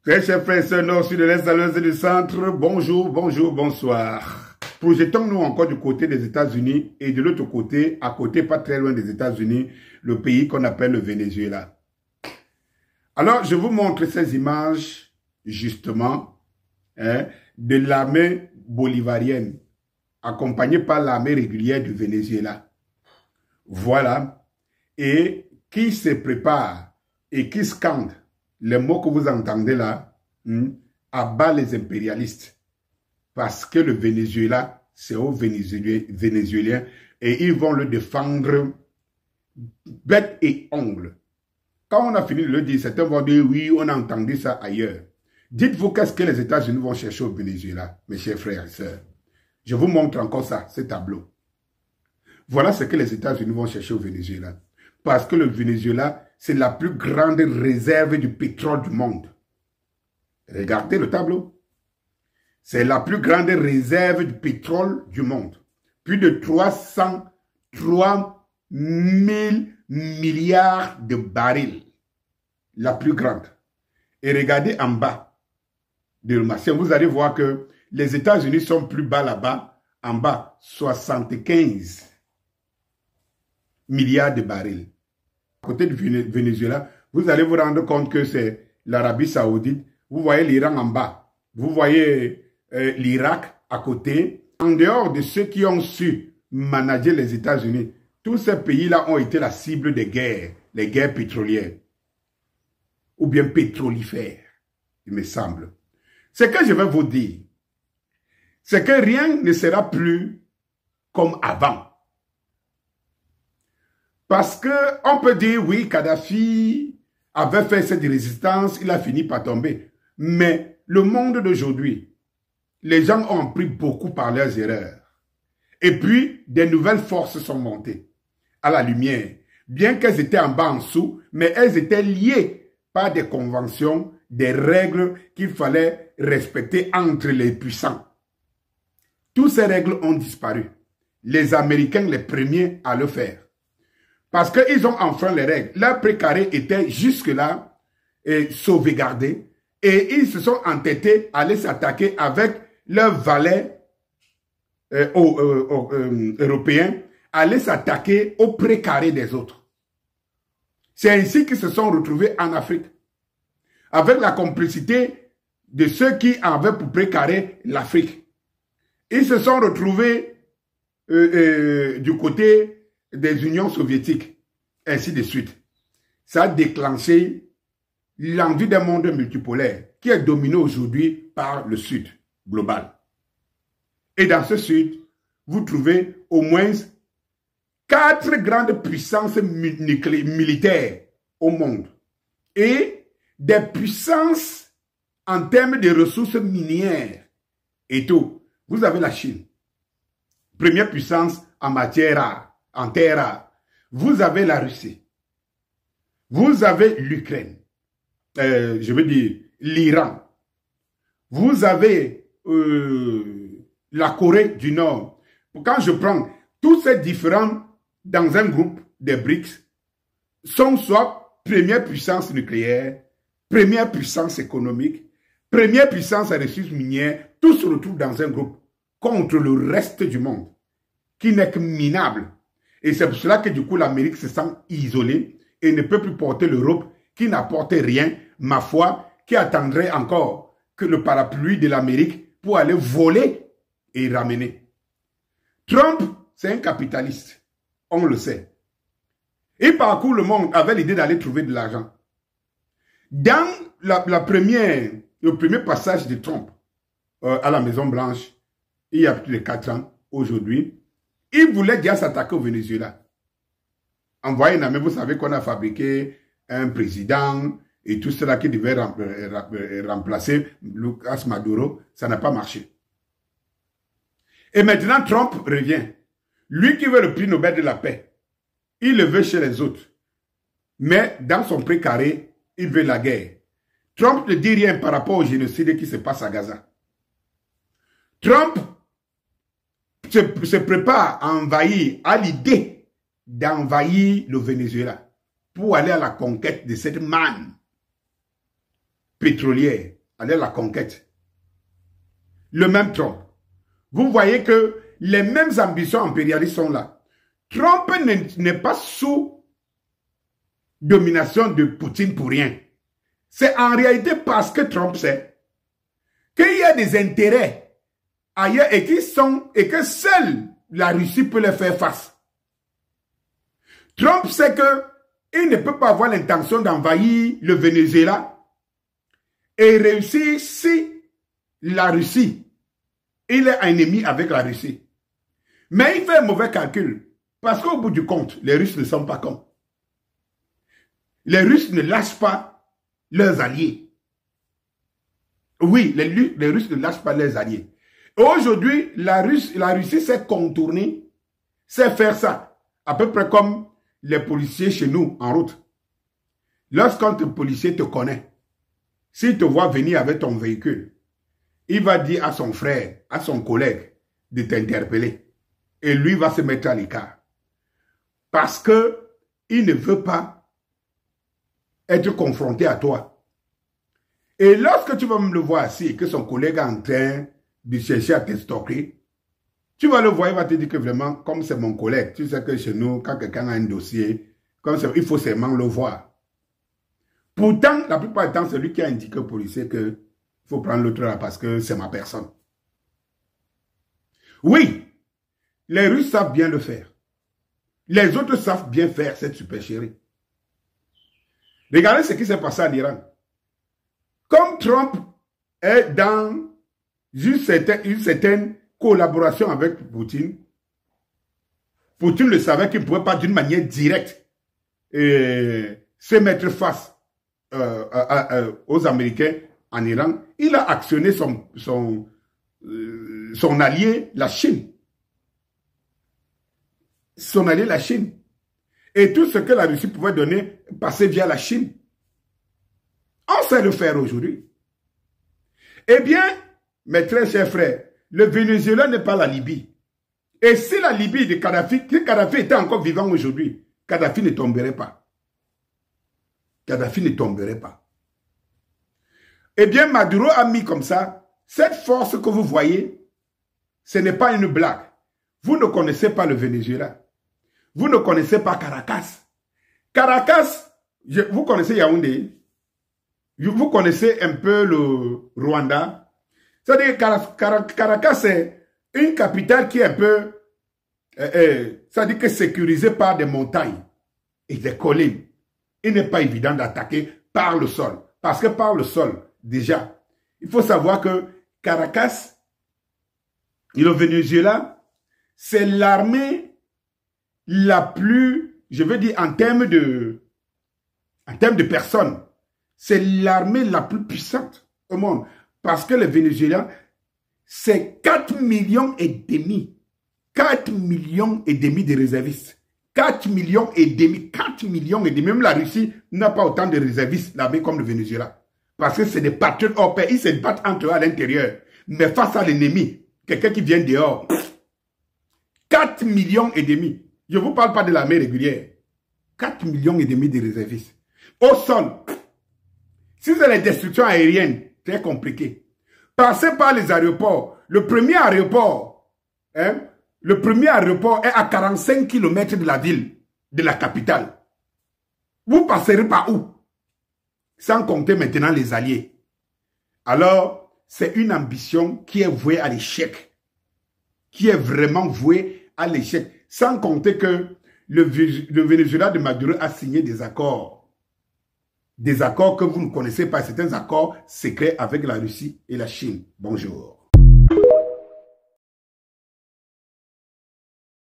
Très chers frères et sœurs nord, sud, de l'est, de l'ouest et du centre, bonjour, bonjour, bonsoir. Projetons-nous encore du côté des États-Unis et de l'autre côté, à côté, pas très loin des États-Unis, le pays qu'on appelle le Venezuela. Alors, je vous montre ces images, justement, de l'armée bolivarienne, accompagnée par l'armée régulière du Venezuela. Voilà. Et qui se prépare et qui scande les mots que vous entendez là, abat les impérialistes. Parce que le Venezuela, c'est aux Vénézuéliens et ils vont le défendre bête et ongle. Quand on a fini de le dire, certains vont dire oui, on a entendu ça ailleurs. Dites-vous qu'est-ce que les États-Unis vont chercher au Venezuela, mes chers frères et sœurs. Je vous montre encore ça, ce tableau. Voilà ce que les États-Unis vont chercher au Venezuela. Parce que le Venezuela, c'est la plus grande réserve du pétrole du monde. Regardez le tableau. C'est la plus grande réserve du pétrole du monde. Plus de 303 000 milliards de barils. La plus grande. Et regardez en bas de le marché. Vous allez voir que les États-Unis sont plus bas là-bas. En bas, 75 milliards de barils. À côté du Venezuela, vous allez vous rendre compte que c'est l'Arabie Saoudite. Vous voyez l'Iran en bas. Vous voyez l'Irak à côté. En dehors de ceux qui ont su manager les États-Unis, tous ces pays-là ont été la cible des guerres, les guerres pétrolières. Ou bien pétrolifères, il me semble. Ce que je vais vous dire, c'est que rien ne sera plus comme avant. Parce qu'on peut dire, oui, Kadhafi avait fait cette résistance, il a fini par tomber. Mais le monde d'aujourd'hui, les gens ont appris beaucoup par leurs erreurs. Et puis, des nouvelles forces sont montées à la lumière. Bien qu'elles étaient en bas en dessous, mais elles étaient liées par des conventions, des règles qu'il fallait respecter entre les puissants. Toutes ces règles ont disparu. Les Américains les premiers à le faire. Parce qu'ils ont enfreint les règles. Leur précaré était jusque-là sauvegardé. Et ils se sont entêtés à aller s'attaquer avec leurs valets européens, à aller s'attaquer aux précarés des autres. C'est ainsi qu'ils se sont retrouvés en Afrique. Avec la complicité de ceux qui avaient pour précaré l'Afrique. Ils se sont retrouvés du côté des unions soviétiques, ainsi de suite. Ça a déclenché l'envie d'un monde multipolaire qui est dominé aujourd'hui par le Sud global. Et dans ce Sud, vous trouvez au moins 4 grandes puissances militaires au monde et des puissances en termes de ressources minières et tout. Vous avez la Chine, première puissance en matière rare. En terre rare. Vous avez la Russie. Vous avez l'Ukraine. Je veux dire l'Iran. Vous avez la Corée du Nord. Quand je prends tous ces différents dans un groupe des BRICS, sont soit première puissance nucléaire, première puissance économique, première puissance à ressources minières, tout se retrouve dans un groupe contre le reste du monde qui n'est que minable. Et c'est pour cela que du coup l'Amérique se sent isolée et ne peut plus porter l'Europe qui n'apporte rien, ma foi, qui attendrait encore que le parapluie de l'Amérique pour aller voler et ramener. Trump, c'est un capitaliste, on le sait. Il parcourt le monde avec l'idée d'aller trouver de l'argent. Dans le premier passage de Trump à la Maison Blanche, il y a plus de 4 ans, aujourd'hui, il voulait déjà s'attaquer au Venezuela. Envoyer une armée, vous savez qu'on a fabriqué un président et tout cela qui devait remplacer Lucas Maduro. Ça n'a pas marché. Et maintenant, Trump revient. Lui qui veut le prix Nobel de la paix, il le veut chez les autres. Mais dans son précaré, il veut la guerre. Trump ne dit rien par rapport au génocide qui se passe à Gaza. Trump se prépare à envahir, à l'idée d'envahir le Venezuela pour aller à la conquête de cette manne pétrolière, aller à la conquête. Le même Trump. Vous voyez que les mêmes ambitions impérialistes sont là. Trump n'est pas sous domination de Poutine pour rien. C'est en réalité parce que Trump sait qu'il y a des intérêts ailleurs et que seule la Russie peut les faire face. Trump sait qu'il ne peut pas avoir l'intention d'envahir le Venezuela et réussir si la Russie, il est ennemi avec la Russie. Mais il fait un mauvais calcul. Parce qu'au bout du compte, les Russes ne sont pas cons. Les Russes ne lâchent pas leurs alliés. Oui, les Russes ne lâchent pas leurs alliés. Aujourd'hui, la Russie sait contourner, sait faire ça. À peu près comme les policiers chez nous en route. Lorsqu'un policier te connaît, s'il te voit venir avec ton véhicule, il va dire à son frère, à son collègue de t'interpeller. Et lui va se mettre à l'écart. Parce qu'il ne veut pas être confronté à toi. Et lorsque tu vas me le voir assis et que son collègue est en train de chercher à te stocker, tu vas le voir, il va te dire que vraiment, comme c'est mon collègue, tu sais que chez nous, quand quelqu'un a un dossier, il faut seulement le voir. Pourtant, la plupart du temps, c'est lui qui a indiqué au policier qu'il faut prendre l'autre là parce que c'est ma personne. Oui, les Russes savent bien le faire. Les autres savent bien faire cette supercherie. Regardez ce qui s'est passé en Iran. Comme Trump est dans une certaine collaboration avec Poutine, Poutine le savait qu'il ne pouvait pas d'une manière directe se mettre face aux Américains en Iran. Il a actionné son allié, la Chine. Son allié, la Chine. Et tout ce que la Russie pouvait donner passait via la Chine. On sait le faire aujourd'hui. Eh bien, mes très chers frères, le Venezuela n'est pas la Libye. Et si la Libye de Kadhafi, si Kadhafi était encore vivant aujourd'hui, Kadhafi ne tomberait pas. Kadhafi ne tomberait pas. Eh bien, Maduro a mis comme ça, cette force que vous voyez, ce n'est pas une blague. Vous ne connaissez pas le Venezuela. Vous ne connaissez pas Caracas. Caracas, vous connaissez Yaoundé. Vous connaissez un peu le Rwanda. C'est-à-dire que Caracas, c'est une capitale qui est un peu, c'est-à-dire que sécurisée par des montagnes et des collines. Il n'est pas évident d'attaquer par le sol. Parce que par le sol, déjà, il faut savoir que Caracas et le Venezuela, c'est l'armée la plus, je veux dire en termes de personnes, c'est l'armée la plus puissante au monde. Parce que le Venezuela, c'est 4,5 millions. 4,5 millions de réservistes. 4,5 millions. Même la Russie n'a pas autant de réservistes l'armée comme le Venezuela. Parce que c'est des patriotes hors pair. Ils se battent entre eux à l'intérieur. Mais face à l'ennemi, quelqu'un qui vient dehors, 4,5 millions. Je ne vous parle pas de l'armée régulière. 4,5 millions de réservistes. Au sol, si c'est les destructions aériennes, très compliqué. Passez par les aéroports. Le premier aéroport est à 45 km de la ville, de la capitale. Vous passerez par où? Sans compter maintenant les alliés. Alors, c'est une ambition qui est vouée à l'échec. Qui est vraiment vouée à l'échec. Sans compter que le Venezuela de Maduro a signé des accords. Des accords que vous ne connaissez pas. C'est un accord secret avec la Russie et la Chine. Bonjour.